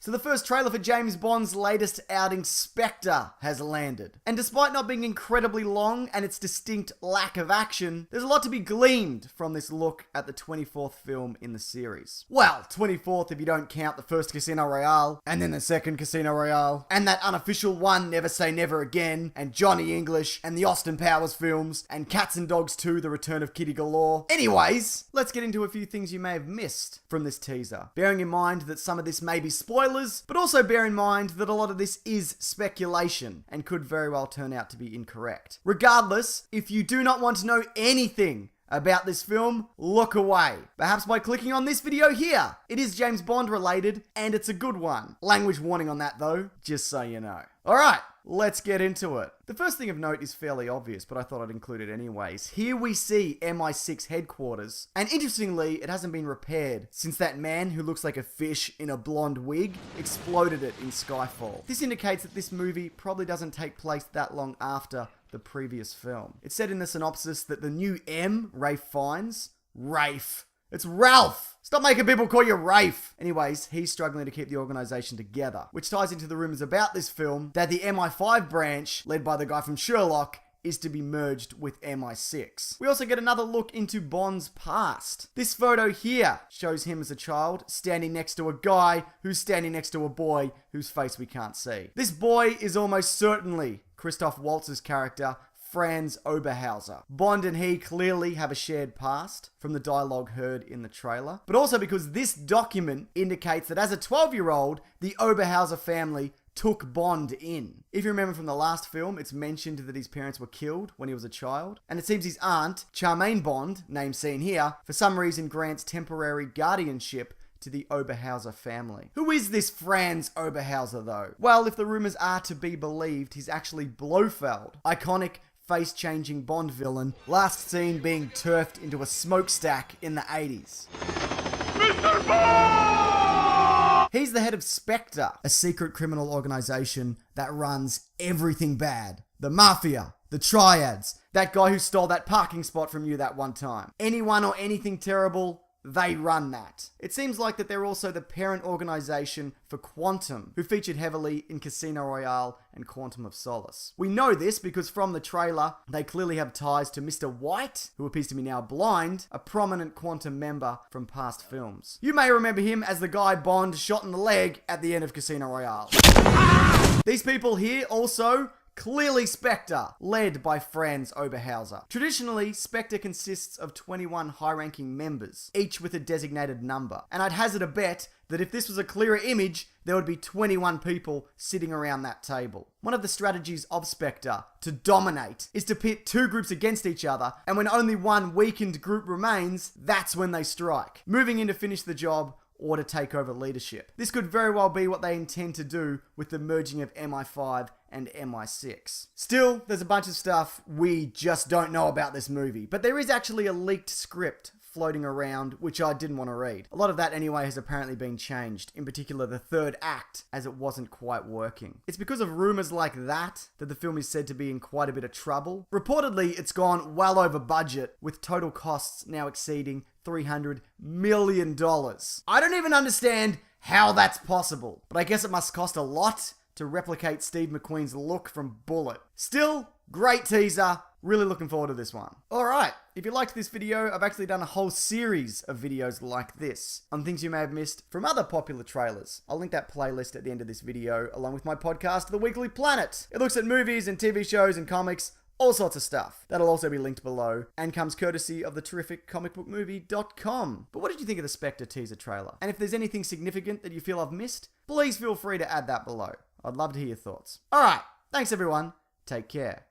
So the first trailer for James Bond's latest outing, SPECTRE, has landed. And despite not being incredibly long and its distinct lack of action, there's a lot to be gleaned from this look at the 24th film in the series. Well, 24th if you don't count the first Casino Royale, and then the second Casino Royale, and that unofficial one, Never Say Never Again, and Johnny English, and the Austin Powers films, and Cats and Dogs 2, The Return of Kitty Galore. Anyways, let's get into a few things you may have missed from this teaser. Bearing in mind that some of this may be spoilers, but also bear in mind that a lot of this is speculation and could very well turn out to be incorrect. Regardless, if you do not want to know anything about this film, look away. Perhaps by clicking on this video here. It is James Bond related, and it's a good one. Language warning on that though, just so you know. Alright, let's get into it. The first thing of note is fairly obvious, but I thought I'd include it anyways. Here we see MI6 headquarters, and interestingly, it hasn't been repaired since that man who looks like a fish in a blonde wig exploded it in Skyfall. This indicates that this movie probably doesn't take place that long after the previous film. It said in the synopsis that the new M, Rafe Fiennes, Rafe. It's Ralph! Stop making people call you Rafe! Anyways, he's struggling to keep the organization together, which ties into the rumors about this film that the MI5 branch, led by the guy from Sherlock, is to be merged with MI6. We also get another look into Bond's past. This photo here shows him as a child standing next to a guy who's standing next to a boy whose face we can't see. This boy is almost certainly Christoph Waltz's character, Franz Oberhauser. Bond and he clearly have a shared past from the dialogue heard in the trailer, but also because this document indicates that as a 12-year-old, the Oberhauser family took Bond in. If you remember from the last film, it's mentioned that his parents were killed when he was a child, and it seems his aunt, Charmaine Bond, name seen here, for some reason grants temporary guardianship to the Oberhauser family. Who is this Franz Oberhauser though? Well, if the rumors are to be believed, he's actually Blofeld, iconic face-changing Bond villain, last seen being turfed into a smokestack in the 80s. Mr. Bond! He's the head of SPECTRE, a secret criminal organization that runs everything bad. The Mafia, the Triads, that guy who stole that parking spot from you that one time. Anyone or anything terrible, they run that. It seems like that they're also the parent organization for Quantum, who featured heavily in Casino Royale and Quantum of Solace. We know this because from the trailer, they clearly have ties to Mr. White, who appears to be now blind, a prominent Quantum member from past films. You may remember him as the guy Bond shot in the leg at the end of Casino Royale. These people here also clearly SPECTRE, led by Franz Oberhauser. Traditionally, SPECTRE consists of 21 high-ranking members, each with a designated number. And I'd hazard a bet that if this was a clearer image, there would be 21 people sitting around that table. One of the strategies of SPECTRE to dominate is to pit two groups against each other, and when only one weakened group remains, that's when they strike, moving in to finish the job or to take over leadership. This could very well be what they intend to do with the merging of MI5 and MI6. Still, there's a bunch of stuff we just don't know about this movie, but there is actually a leaked script floating around, which I didn't want to read. A lot of that anyway has apparently been changed, in particular the third act, as it wasn't quite working. It's because of rumors like that the film is said to be in quite a bit of trouble. Reportedly, it's gone well over budget, with total costs now exceeding $300 million. I don't even understand how that's possible, but I guess it must cost a lot to replicate Steve McQueen's look from Bullet. Still, great teaser. Really looking forward to this one. Alright, if you liked this video, I've actually done a whole series of videos like this on things you may have missed from other popular trailers. I'll link that playlist at the end of this video, along with my podcast, The Weekly Planet. It looks at movies and TV shows and comics, all sorts of stuff. That'll also be linked below, and comes courtesy of the terrific comicbookmovie.com. But what did you think of the SPECTRE teaser trailer? And if there's anything significant that you feel I've missed, please feel free to add that below. I'd love to hear your thoughts. Alright, thanks everyone. Take care.